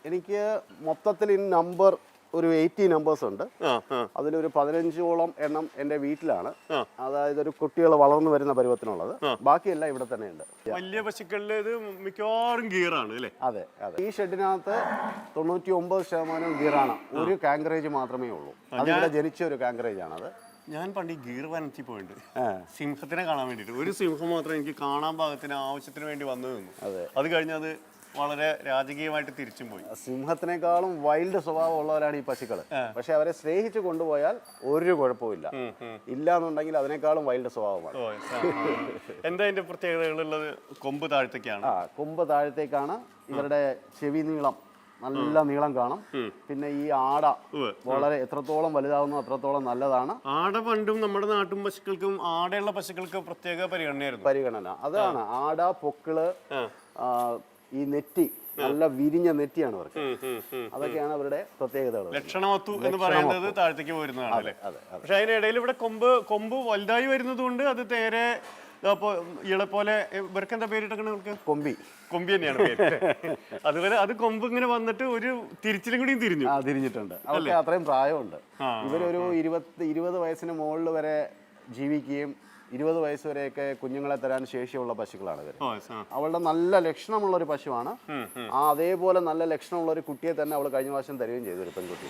എനിക്ക് മൊത്തത്തിൽ ഈ നമ്പർ ഒരു 80 നമ്പേഴ്സ് ഉണ്ട്. അതിലൊരു 15ഓളം എണ്ണം എൻ്റെ വീട്ടിലാണ്. അതായത് ഒരു കുട്ടികൾ വളർന്നു വരുന്ന പരുവത്തിനുള്ളത്. ബാക്കിയെല്ലാം ഇവിടെ തന്നെയുണ്ട്. വലിയ പശുക്കളിൽ ഇത് മിക്കവാറും ഗീറാണ് അല്ലേ? അതെ അതെ. ഈ ഷെഡിനകത്ത് 99% ഗീറാണ്. ഒരു കാങ്കറേജ് മാത്രമേ ഉള്ളൂ. അതിവിടെ ജനിച്ച ഒരു കാങ്കറേജ് ആണത്. ഞാൻ പണ്ട് ഈ ഗീർ വനത്തിൽ പോയിട്ട് സിംഹത്തിനെ കാണാൻ വേണ്ടിയിട്ട് ഒരു സിംഹം മാത്രം എനിക്ക് കാണാൻ പാകത്തിന് ആവശ്യത്തിന് വേണ്ടി വന്നു നിന്നു. അത് കഴിഞ്ഞ് അത് വളരെ രാജകീയമായിട്ട് തിരിച്ചും പോയി. സിംഹത്തിനേക്കാളും വൈൽഡ് സ്വഭാവം ഉള്ളവരാണ് ഈ പശുക്കൾ. പക്ഷെ അവരെ സ്നേഹിച്ച് കൊണ്ടുപോയാൽ ഒരു കുഴപ്പമില്ല. ഇല്ലാന്നുണ്ടെങ്കിൽ അതിനേക്കാളും വൈൽഡ് സ്വഭാവമാണ്. എന്താ അതിന്റെ പ്രത്യേകതകളുള്ളത്? കൊമ്പ് താഴത്തേക്കാണ്. കൊമ്പ് താഴത്തേക്കാണ്. ഇവരുടെ ചെവി നീളം നല്ല നീളം കാണും. പിന്നെ ഈ ആട വളരെ എത്രത്തോളം വലുതാവുന്നു അത്രത്തോളം നല്ലതാണ്. ആട പണ്ടും നമ്മുടെ നാട്ടും പശുക്കൾക്കും ആടയുള്ള പശുക്കൾക്ക് പ്രത്യേക പരിഗണന. അതാണ് ആട, പൊക്കിള്, ഈ നെറ്റി നല്ല വിരിഞ്ഞ നെറ്റിയാണ് അവർക്ക്. അതൊക്കെയാണ് അവരുടെ പ്രത്യേകതകൾ. ലക്ഷണമത്തു എന്ന് പറയുന്നത് താഴത്തേക്ക് പോരുന്നതാണ്. പക്ഷെ അതിനിടയിൽ ഇവിടെ കൊമ്പ് വലുതായി വരുന്നത് കൊണ്ട് അത് നേരെ ഇളെ പോലെ ഇവർക്ക് എന്താ പേരിട്ടേക്കണ? കൊമ്പി തന്നെയാണ് പേര്. അതുപോലെ അത് കൊമ്പ് ഇങ്ങനെ വന്നിട്ട് ഒരു തിരിച്ചിലും കൂടിയും തിരിഞ്ഞിട്ടുണ്ട്. അവർക്ക് അത്രയും പ്രായമുണ്ട്. ഇവരൊരു 20 വയസ്സിന് മുകളിൽ വരെ ജീവിക്കുകയും 20 വയസ്സ് വരെയൊക്കെ കുഞ്ഞുങ്ങളെ തരാൻ ശേഷിയുള്ള പശുക്കളാണ് ഇവർ. അവളുടെ നല്ല ലക്ഷണമുള്ള ഒരു പശുവാണ്. അതേപോലെ നല്ല ലക്ഷണമുള്ള ഒരു കുട്ടിയെ തന്നെ അവൾ കഴിഞ്ഞ പ്രാവശ്യം തരുകയും ചെയ്തു, ഒരു പെൺകുട്ടി.